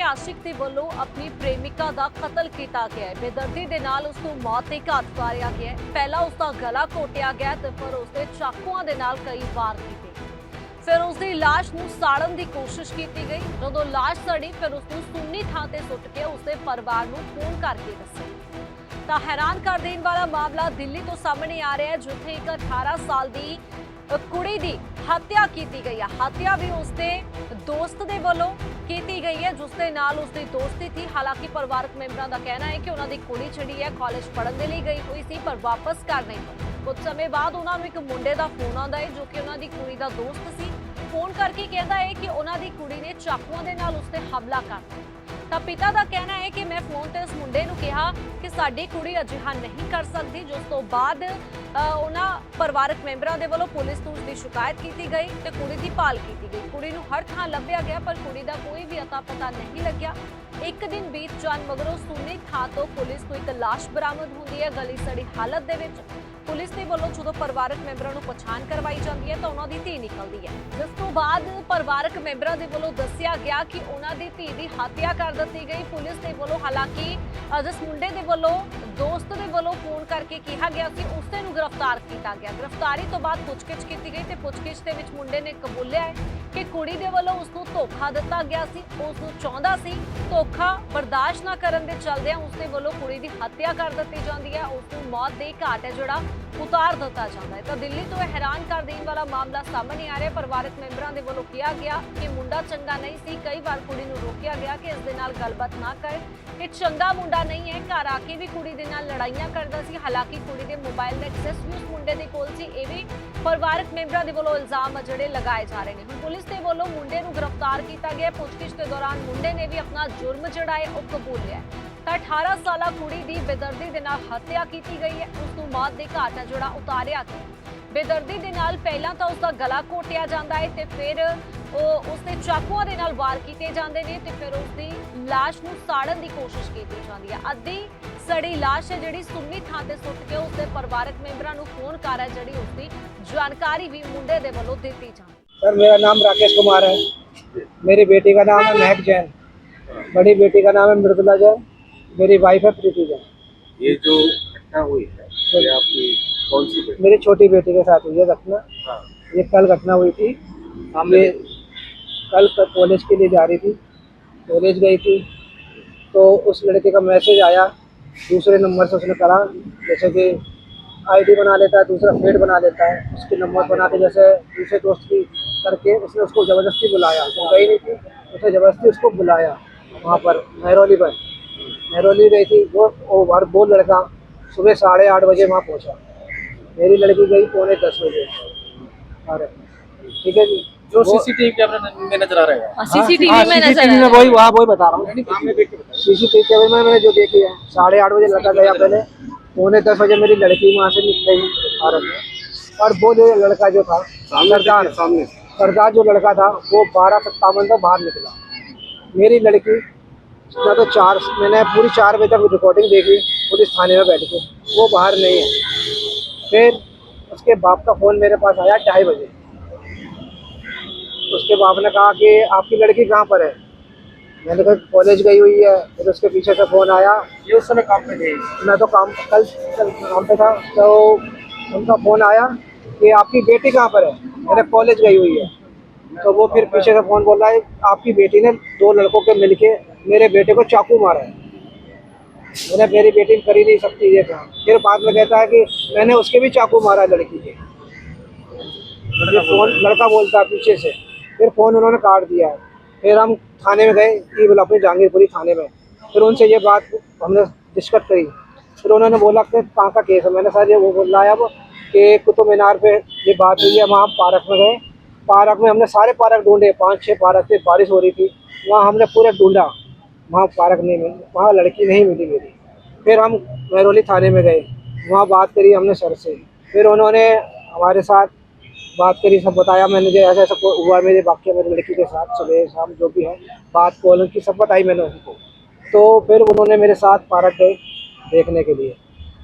आशिक ਦੇ ਵੱਲੋਂ ਆਪਣੀ ਪ੍ਰੇਮਿਕਾ ਦਾ ਕਤਲ ਕੀਤਾ ਗਿਆ ਹੈ। ਬੇਦਰਦੀ ਦੇ ਨਾਲ ਉਸ ਨੂੰ ਮੌਤ ਦੇ ਘਾਟ ਉਤਾਰਿਆ ਗਿਆ ਹੈ। ਪਹਿਲਾਂ ਉਸ ਦਾ ਗਲਾ ਘੋਟਿਆ ਗਿਆ ਤੇ ਫਿਰ ਉਸ ਦੇ ਚਾਕੂਆਂ ਦੇ ਨਾਲ ਕਈ ਵਾਰ ਕੀਤੇ ਗਏ। ਫਿਰ ਉਸ ਦੀ ਲਾਸ਼ ਨੂੰ ਸਾੜਨ ਦੀ ਕੋਸ਼ਿਸ਼ ਕੀਤੀ ਗਈ। ਜਦੋਂ ਲਾਸ਼ ਸੜੀ ਫਿਰ ਉਸ ਨੂੰ ਸੁੰਨੀ ਥਾਂ ਤੇ ਸੁੱਟ ਕੇ ਉਸ ਦੇ ਪਰਿਵਾਰ ਨੂੰ ਫੋਨ ਕਰਕੇ ਦੱਸਿਆ। ਤਾਂ ਹੈਰਾਨ ਕਰ ਦੇਣ ਵਾਲਾ ਮਾਮਲਾ ਦਿੱਲੀ ਤੋਂ ਸਾਹਮਣੇ ਆ ਰਿਹਾ ਹੈ, ਜਿੱਥੇ ਇੱਕ 18 ਸਾਲ ਦੀ ਕੁੜੀ ਦੀ ਹੱਤਿਆ ਕੀਤੀ ਗਈ ਹੈ। ਹੱਤਿਆ ਵੀ ਉਸਦੇ ਦੋਸਤ ਦੇ ਵੱਲੋਂ ਕੀਤੀ ਗਈ ਹੈ, ਜਿਸ ਦੇ ਨਾਲ ਉਸਦੀ ਦੋਸਤੀ ਸੀ। ਹਾਲਾਂਕਿ ਪਰਿਵਾਰਕ ਮੈਂਬਰਾਂ ਦਾ ਕਹਿਣਾ ਹੈ ਕਿ ਉਹਨਾਂ ਦੀ ਕੁੜੀ ਜਿਹੜੀ ਹੈ ਕਾਲਜ ਪੜ੍ਹਨ ਦੇ ਲਈ ਗਈ ਹੋਈ ਸੀ, ਪਰ ਵਾਪਸ ਘਰ ਨਹੀਂ ਪਈ। ਕੁਝ ਸਮੇਂ ਬਾਅਦ ਉਹਨਾਂ ਨੂੰ ਇੱਕ ਮੁੰਡੇ ਦਾ ਫੋਨ ਆਉਂਦਾ ਹੈ, ਜੋ ਕਿ ਉਹਨਾਂ ਦੀ ਕੁੜੀ ਦਾ ਦੋਸਤ ਸੀ। ਫੋਨ ਕਰਕੇ ਕਹਿੰਦਾ ਹੈ ਕਿ ਉਹਨਾਂ ਦੀ ਕੁੜੀ ਨੇ ਚਾਕੂਆਂ ਦੇ ਨਾਲ ਉਸ ਤੇ ਹਮਲਾ ਕਰ ਦਿੱਤਾ। ਤਾਂ ਪਿਤਾ ਦਾ ਕਹਿਣਾ ਹੈ ਕਿ ਮੈਂ ਫੋਨ ਤੇ ਉਸ ਮੁੰਡੇ ਨੂੰ ਕਿਹਾ ਕਿ ਸਾਡੀ ਕੁੜੀ ਅਜਿਹਾ ਨਹੀਂ ਕਰ ਸਕਦੀ, ਜਿਸ ਤੋਂ ਬਾਅਦ ਉਹਨਾਂ ਪਰਿਵਾਰਕ ਮੈਂਬਰਾਂ ਦੇ ਵੱਲੋਂ ਪੁਲਿਸ ਨੂੰ ਉਸਦੀ ਸ਼ਿਕਾਇਤ ਕੀਤੀ ਗਈ ਤੇ ਕੁੜੀ ਦੀ ਭਾਲ ਕੀਤੀ ਗਈ। ਕੁੜੀ ਨੂੰ ਹਰ ਥਾਂ ਲੱਭਿਆ ਗਿਆ, ਪਰ ਕੁੜੀ ਦਾ ਕੋਈ ਵੀ ਅਤਾ ਪਤਾ ਨਹੀਂ ਲੱਗਿਆ। ਇੱਕ ਦਿਨ ਬੀਤ ਜਾਣ ਮਗਰੋਂ ਸੁੰਨੀ ਥਾਂ ਤੋਂ ਪੁਲਿਸ ਨੂੰ ਇੱਕ ਲਾਸ਼ ਬਰਾਮਦ ਹੁੰਦੀ ਹੈ, ਗਲੀ ਸੜੀ ਹਾਲਤ ਦੇ ਵਿੱਚ। ਪੁਲਿਸ ਦੇ ਵੱਲੋਂ ਜਦੋਂ ਪਰਿਵਾਰਕ ਮੈਂਬਰਾਂ ਨੂੰ ਪਛਾਣ ਕਰਵਾਈ ਜਾਂਦੀ ਹੈ ਤਾਂ ਉਹਨਾਂ ਦੀ ਧੀ ਨਿਕਲਦੀ ਹੈ, ਜਿਸ ਤੋਂ ਬਾਅਦ ਪਰਿਵਾਰਕ ਮੈਂਬਰਾਂ ਦੇ ਵੱਲੋਂ ਦੱਸਿਆ ਗਿਆ ਕਿ ਉਹਨਾਂ ਦੀ ਧੀ ਦੀ ਹੱਤਿਆ ਕਰ ਦਿੱਤੀ ਗਈ। ਪੁਲਿਸ ਦੇ ਵੱਲੋਂ ਹਾਲਾਂਕਿ ਜਿਸ ਮੁੰਡੇ ਦੇ ਵੱਲੋਂ ਦੋਸਤ ਦੇ ਵੱਲੋਂ ਫੋਨ ਕਰਕੇ ਕਿਹਾ ਗਿਆ ਸੀ, ਉਸੇ ਨੂੰ ਗ੍ਰਿਫਤਾਰ ਕੀਤਾ ਗਿਆ। ਗ੍ਰਿਫਤਾਰੀ ਤੋਂ ਬਾਅਦ ਪੁੱਛਗਿੱਛ ਕੀਤੀ ਗਈ ਤੇ ਪੁੱਛਗਿੱਛ ਦੇ ਵਿੱਚ ਮੁੰਡੇ ਨੇ ਕਬੂਲਿਆ ਹੈ ਕਿ ਕੁੜੀ ਦੇ ਵੱਲੋਂ ਉਸ ਨੂੰ ਧੋਖਾ ਦਿੱਤਾ ਗਿਆ ਸੀ। ਉਸ ਨੂੰ ਚਾਹੁੰਦਾ ਸੀ, ਧੋਖਾ ਬਰਦਾਸ਼ਤ ਨਾ ਕਰਨ ਦੇ ਚਲਦਿਆਂ ਉਸ ਦੇ ਵੱਲੋਂ ਕੁੜੀ ਦੀ ਹੱਤਿਆ ਕਰ ਦਿੱਤੀ ਜਾਂਦੀ ਹੈ। ਉਸ ਨੂੰ ਮੌਤ ਦੇ ਘਾਟ ਹੈ ਜਿਹੜਾ ਉਤਾਰ ਦਿੱਤਾ ਜਾਂਦਾ ਹੈ। ਤਾਂ ਦਿੱਲੀ ਤੋਂ ਹੈਰਾਨ ਕਰ ਦੇਣ ਵਾਲਾ ਮਾਮਲਾ ਸਾਹਮਣੇ ਆ ਰਿਹਾ। ਪਰਿਵਾਰਕ ਮੈਂਬਰਾਂ ਦੇ ਵੱਲੋਂ ਕਿਹਾ ਗਿਆ ਕਿ ਮੁੰਡਾ ਚੰਗਾ ਨਹੀਂ ਸੀ। ਕਈ ਵਾਰ ਕੁੜੀ ਨੂੰ ਰੋਕਿਆ ਗਿਆ ਕਿ ਇਸ ਦੇ ਨਾਲ ਗੱਲਬਾਤ ਨਾ ਕਰ, ਇਹ ਚੰਗਾ ਮੁੰਡਾ ਨਹੀਂ ਹੈ। ਘਰ ਆ ਕੇ ਵੀ ਕੁੜੀ ਦੇ ਨਾਲ ਲੜਾਈਆਂ ਕਰਦਾ ਸੀ। ਹਾਲਾਂਕਿ ਕੁੜੀ ਦੇ ਮੋਬਾਈਲ ਦਾ ਐਕਸੈਸ ਵੀ ਉਸ ਮੁੰਡੇ ਦੇ ਕੋਲ ਸੀ। ਇਹ ਵੀ ਪਰਿਵਾਰਕ ਮੈਂਬਰਾਂ ਦੇ ਵੱਲੋਂ ਇਲਜ਼ਾਮ ਜਿਹੜੇ ਲਗਾਏ ਜਾ ਰਹੇ ਨੇ। ਹੁਣ ਪੁਲਿਸ ਦੇ ਵੱਲੋਂ ਮੁੰਡੇ ਨੂੰ ਗ੍ਰਿਫਤਾਰ ਕੀਤਾ ਗਿਆ। ਪੁੱਛਗਿੱਛ ਦੇ ਦੌਰਾਨ ਮੁੰਡੇ ਨੇ ਵੀ ਆਪਣਾ ਜੁਰਮ ਜਿਹੜਾ ਹੈ ਉਹ ਕਬੂਲ ਲਿਆ। ਤਾਂ 18 ਸਾਲਾ ਕੁੜੀ ਦੀ ਬੇਦਰਦੀ ਦੇ ਨਾਲ ਹੱਤਿਆ ਕੀਤੀ ਗਈ ਹੈ। ਉਸ ਨੂੰ ਮੌਤ ਦੇ ਘਾਟ ਹੈ ਜਿਹੜਾ ਉਤਾਰਿਆ ਗਿਆ। ਬੇਦਰਦੀ ਦੇ ਨਾਲ ਪਹਿਲਾਂ ਤਾਂ ਉਸ ਦਾ ਗਲਾ ਘੋਟਿਆ ਜਾਂਦਾ ਹੈ ਤੇ ਫਿਰ ਉਸ ਦੇ ਚਾਕੂਆਂ ਦੇ ਨਾਲ ਵਾਰ ਕੀਤੇ ਜਾਂਦੇ ਨੇ ਤੇ ਫਿਰ ਉਸ ਦੀ ਲਾਸ਼ ਨੂੰ ਸਾੜਨ ਦੀ ਕੋਸ਼ਿਸ਼ ਕੀਤੀ ਜਾਂਦੀ ਹੈ। ਅੱਧੀ ਸੜੀ ਲਾਸ਼ ਹੈ ਜਿਹੜੀ ਸੁੰਨੀ ਥਾਂ ਤੇ ਸੁੱਟ ਕੇ ਉਸ ਦੇ ਪਰਿਵਾਰਕ ਮੈਂਬਰਾਂ ਨੂੰ ਫੋਨ ਕਰ ਹੈ, ਜਿਹੜੀ ਉਸ ਦੀ ਜਾਣਕਾਰੀ ਵੀ ਮੁੰਡੇ ਦੇ ਵੱਲੋਂ ਦਿੱਤੀ ਜਾਂਦੀ। सर मेरा नाम राकेश कुमार है। मेरी बेटी का नाम है महक जैन, बड़ी बेटी का नाम है मृदुला जैन, मेरी वाइफ है प्रीति जैन। ये जो घटना हुई है ये आपकी कौन सी बेटी? मेरी छोटी बेटी के साथ हुई है घटना। हाँ। ये कल घटना हुई थी। ये कल कॉलेज के लिए जा रही थी, कॉलेज गई थी तो उस लड़के का मैसेज आया दूसरे नंबर से। उसने करा जैसे कि आईडी बना लेता है, दूसरा फेड बना लेता है, उसके नंबर बना के जैसे दूसरे दोस्त की करके उसने उसको ज़बरदस्ती बुलाया। वो गई नहीं थी, उसने ज़बरदस्ती उसको बुलाया वहाँ पर मेहरौली पर। मेहरौली गई थी वो लड़का सुबह 8:30 बजे वहाँ पहुँचा। मेरी लड़की गई 9:45 बजे। अरे ठीक है जी, जो सीसीटीवी कैमरा में नजर आ रहा है। सीसीटीवी में नजर में वही बता रहा हूँ। सीसीटीवी कैमरे में मैंने जो देखी है 8:30 बजे लड़का गया, पहले 9:10 बजे मेरी लड़की वहाँ से निकल गई भारत में। और वो जो लड़का जो था सरदार जो लड़का था वो 12:57 तक बाहर निकला। मेरी लड़की ना तो मैंने पूरी 4 बजे तक रिकॉर्डिंग देखी पुलिस थाने में बैठ के, वो बाहर नहीं है। फिर उसके बाप का फ़ोन मेरे पास आया 2:30 बजे। उसके बाप ने कहा कि आपकी लड़की कहाँ पर है? मैंने कहा कॉलेज गई हुई है। फिर उसके पीछे से फ़ोन आया, ये उस समय काम पे गई? मैं तो कल काम पे था, तो उनका फ़ोन आया कि आपकी बेटी कहाँ पर है? मैंने कॉलेज गई हुई है। तो वो फिर पीछे से फ़ोन बोल रहा है आपकी बेटी ने 2 लड़कों के मिलके मेरे बेटे को चाकू मारा है। मैंने मेरी बेटी कर ही नहीं सकती ये काम। फिर बाद में कहता है कि मैंने उसके भी चाकू मारा है लड़की के। ये फ़ोन लड़का बोलता है पीछे से। फिर फ़ोन उन्होंने काट दिया है। फिर हम थाने में गए, अपनी जहांगीरपुरी थाने में। फिर उनसे ये बात हमने डिस्कस करी। फिर उन्होंने बोला कि कहाँ का केस है? मैंने सर ये वो बोल रहा है अब कि कुतुब मीनार पे ये बात हुई है। वहाँ पार्क में गए, पार्क में हमने सारे पार्क ढूंढे, 5-6 पार्क थे, बारिश हो रही थी, वहाँ हमने पूरे ढूंढा, वहाँ पार्क नहीं मिली, वहाँ लड़की नहीं मिली मेरी। फिर हम मेहरौली थाने में गए, वहाँ बात करी हमने सर से। फिर उन्होंने हमारे साथ बात करी, सब बताया। मैंने जो ऐसा ऐसा हुआ मेरे वाक्य मेरी लड़की के साथ, सुबह शाम जो भी है बात कॉल की सब बताई मैंने उनको। तो फिर उन्होंने मेरे साथ पार्क गए देखने के लिए,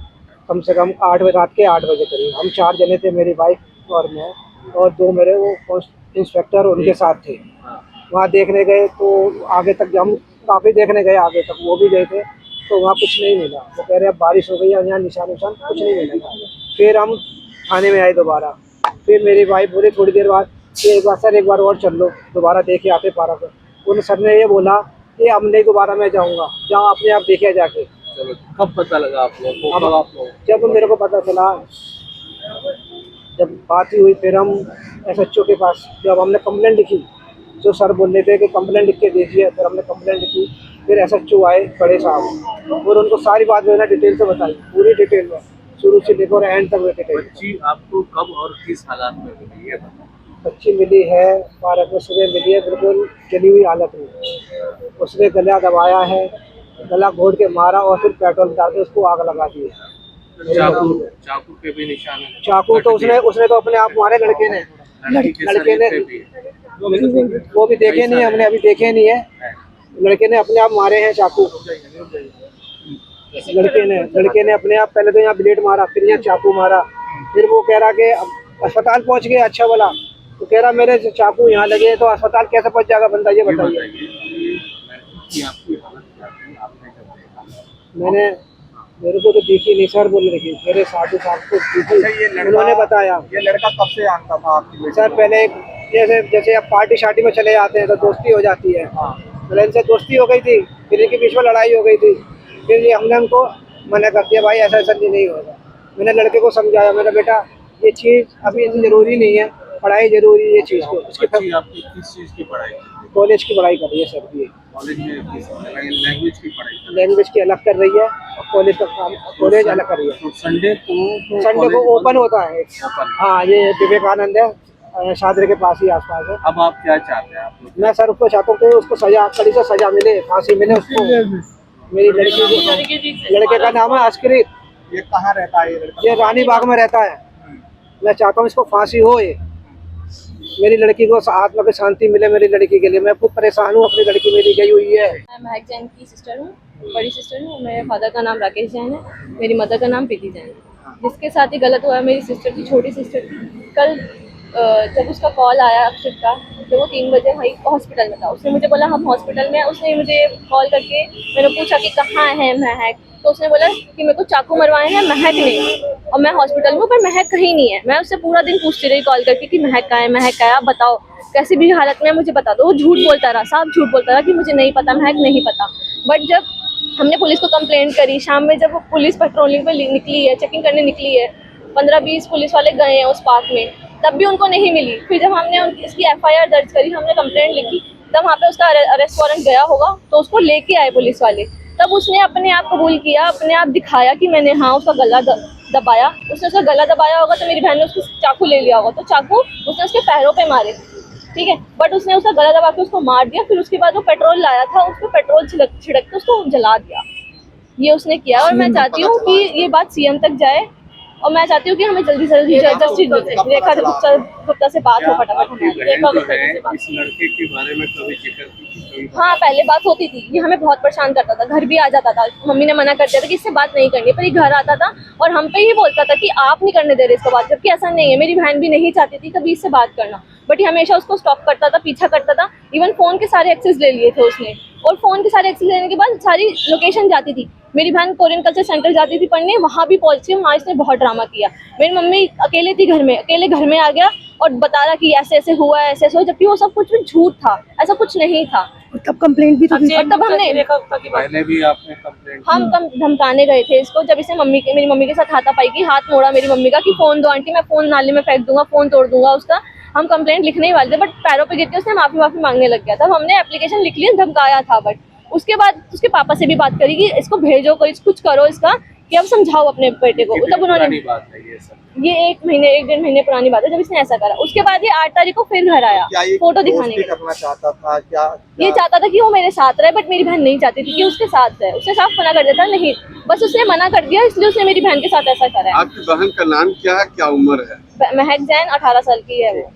कम से कम 8 बजे, रात के 8 बजे करीब। हम 4 जने थे, मेरी वाइफ और मैं, और 2 मेरे वो इंस्पेक्टर उनके साथ थे। वहाँ देखने गए तो आगे तक हम काफ़ी देखने गए आगे तक, वो भी गए थे तो वहाँ कुछ नहीं मिला। वो कह रहे अब बारिश हो गई है, यहाँ निशान कुछ नहीं मिलेगा। फिर हम थाने में आए दोबारा, फिर मेरी वाइफ बोली थोड़ी देर बाद कि एक बार सर एक बार और चल लो, दोबारा देखे आते पार्क। उन सर ने ये बोला कि अब नहीं दोबारा मैं जाऊँगा, जाओ अपने आप देखे जाके। चलो, कब पता लगा आप लोगों को? कब आप लोग? जब मेरे को पता चला, जब बात ही हुई, फिर हम SHO के पास जब हमने कंप्लेंट लिखी, जो सर बोल रहे थे कि कंप्लेंट लिख के दीजिए, फिर हमने कंप्लेंट लिखी। फिर SHO आए बड़े साहब और उनको सारी बात मैंने डिटेल से बताई, पूरी डिटेल में, शुरू से लेकर एंड तक डिटेल। बच्ची आपको कब और किस हालात में मिली है? बच्ची मिली है पार्क में, सुबह मिली है बिल्कुल जली हुई हालत में। उसने गला दबाया है, गला घोट के मारा और फिर पेट्रोल डाल के उसको आग लगा दी है। चाकू के भी निशान है? चाकू तो उसने तो अपने आप मारे, लड़के ने वो भी देखे नहीं है, हमने अभी देखे नहीं है। लड़के ने अपने आप मारे हैं चाकू, लड़के ने अपने आप, पहले तो यहाँ ब्लेड मारा, फिर यहाँ चाकू मारा। फिर वो कह रहा कि अस्पताल पहुँच गया, अच्छा बोला, तो कह रहा मेरे चाकू यहाँ लगे तो अस्पताल कैसे पहुँच जाएगा बंदा, ये बताइए। मेरे को तो दिखी नहीं सर, बोल रही मेरे साधु साहब को दिखी, उन्होंने बताया। ये लड़का कब से जानता था आपकी? सर पहले जैसे अब पार्टी शार्टी में चले जाते हैं तो दोस्ती हो जाती है, तो इनसे दोस्ती हो गई थी, फिर इनके बीच में लड़ाई हो गई थी। फिर ये हमने उनको मना कर दिया, भाई ऐसा ऐसा नहीं होगा। मैंने लड़के को समझाया, मेरा बेटा ये चीज़ अभी इतनी ज़रूरी नहीं है, पढ़ाई ज़रूरी है ये चीज़ को। बच्ची आपकी किस चीज़ की पढ़ाई? कॉलेज की पढ़ाई कर रही है सर, ये कॉलेज में लैंग्वेज की पढ़ाई? लैंग्वेज की अलग कर रही है और कॉलेज का काम, कॉलेज अलग कर रही है। तो संडे को ओपन होता है। हाँ, ये विवेकानंद है, शादरे के पास ही आसपास है। अब आप क्या चाहते हैं? आप लोग? मैं सर उसको चाहता हूँ कि उसको सजा, कड़ी से सजा मिले, फांसी मिले उसको। मेरी लड़के का नाम है अस्करी। ये कहाँ रहता है ये लड़का? ये रानी बाग में रहता है। मैं चाहता हूँ इसको फांसी हो, ये मेरी लड़की को आत्मा की शांति मिले। मेरी लड़की के लिए मैं खूब परेशान हूँ, अपनी लड़की मेरी गई हुई है। मैं महक जैन की सिस्टर हूँ, बड़ी सिस्टर हूँ। मेरे फादर का नाम राकेश जैन है, मेरी मदर का नाम प्रीति जैन है। जिसके साथ ही गलत हुआ है मेरी सिस्टर थी, छोटी सिस्टर थी। कल जब उसका कॉल आया अक्षित का, तो वो 3 बजे वहीं हॉस्पिटल में था। उसने मुझे बोला हम हॉस्पिटल में हैं। उसने मुझे कॉल करके मैंने पूछा कि कहाँ है महक, तो उसने बोला कि मेरे को चाकू मरवाए हैं, महक नहीं, और मैं हॉस्पिटल में हूँ पर महक कहीं नहीं है। मैं उससे पूरा दिन पूछती रही कॉल करके कि महक कहाँ है, महक कहाँ है, आप बताओ कैसी भी हालत में मुझे बता दो। वो झूठ बोलता रहा, साफ झूठ बोलता रहा कि मुझे नहीं पता, महक नहीं पता। बट जब हमने पुलिस को कंप्लेंट करी, शाम में जब पुलिस पेट्रोलिंग पे निकली है, चेकिंग करने निकली है, 15-20 पुलिस वाले गए हैं उस पार्क में, तब भी उनको नहीं मिली। फिर जब हमने इसकी FIR दर्ज करी, हमने कंप्लेंट लिखी, तब वहाँ पे उसका अरेस्ट वारंट गया होगा, तो उसको लेके आए पुलिस वाले। तब उसने अपने आप कबूल किया, अपने आप दिखाया कि मैंने हाँ उसका गला दबाया। उसने उसका गला दबाया होगा तो मेरी बहन ने उसको चाकू ले लिया होगा, तो चाकू उसने उसके पैरों पे मारे, ठीक है। बट उसने उसका गला दबा के उसको मार दिया। फिर उसके बाद वो पेट्रोल लाया था, उस पर पेट्रोल छिड़क के उसको जला दिया। ये उसने किया। और मैं चाहती हूँ कि ये बात CM तक जाए, और मैं चाहती हूँ कि हमें जल्दी से जल्दी जस्टिस मिले। रेखा गुप्ता से बात हो फटाफट। इस लड़के के बारे में कभी जिक्र की? हाँ, पहले बात होती थी। ये हमें बहुत परेशान करता था, घर भी आ जाता था। मम्मी ने मना कर दिया था कि इससे बात नहीं करनी, पर ये घर आता था और हम पे ही बोलता था कि आप नहीं करने दे रहे इसको बात, जबकि ऐसा नहीं है। मेरी बहन भी नहीं चाहती थी कभी इससे बात करना, बट ये हमेशा उसको स्टॉप करता था, पीछा करता था। इवन फ़ोन के सारे एक्सेस ले लिए थे उसने, और फ़ोन के सारे एक्सेस लेने के बाद सारी लोकेशन जाती थी। मेरी बहन कोरियन कल्चर सेंटर जाती थी पढ़ने, वहाँ भी पहुँची, वहाँ इसने बहुत ड्रामा किया। मेरी मम्मी अकेले थी घर में, अकेले घर में आ गया और बता रहा कि ऐसे ऐसे हुआ, ऐसे ऐसे हुआ, जबकि वो सब कुछ भी झूठ था, ऐसा कुछ नहीं था। तब कंप्लेंट भी तब हमने पहले भी आपने कंप्लेंट? हम धमकाने गए थे इसको, जब इसने मेरी मम्मी के साथ हाथापाई की, हाथ मोड़ा मेरी मम्मी का कि फ़ोन दो आंटी, मैं फ़ोन नाले में फेंक दूंगा, फ़ोन तोड़ दूंगा उसका। हम कंप्लेंट लिखने ही वाले थे, बट पैरों पे गिर के उसने माफ़ी मांगने लग गया। तब हमने एप्लीकेशन लिख ली, धमकाया था। बट उसके बाद उसके पापा से भी बात करी कि इसको भेजो, कोई कुछ करो इसका, कि अब समझाओ अपने बेटे को। तब उन्होंने, बात है ये सब? ये 1-1.5 महीने पुरानी बात है जब इसने ऐसा करा। उसके बाद ये 8 तारीख को फिर घर आया फोटो दिखाने के लिए। करना चाहता था क्या? ये चाहता था कि वो मेरे साथ रहे, बट मेरी बहन नहीं चाहती थी कि उसके साथ रहे। उसने साफ मना कर दिया था, नहीं, बस उसने मना कर दिया, इसलिए उसने मेरी बहन के साथ ऐसा करा है। आपकी बहन का नाम क्या है, क्या उम्र है? महक जैन, 18 साल की है वो।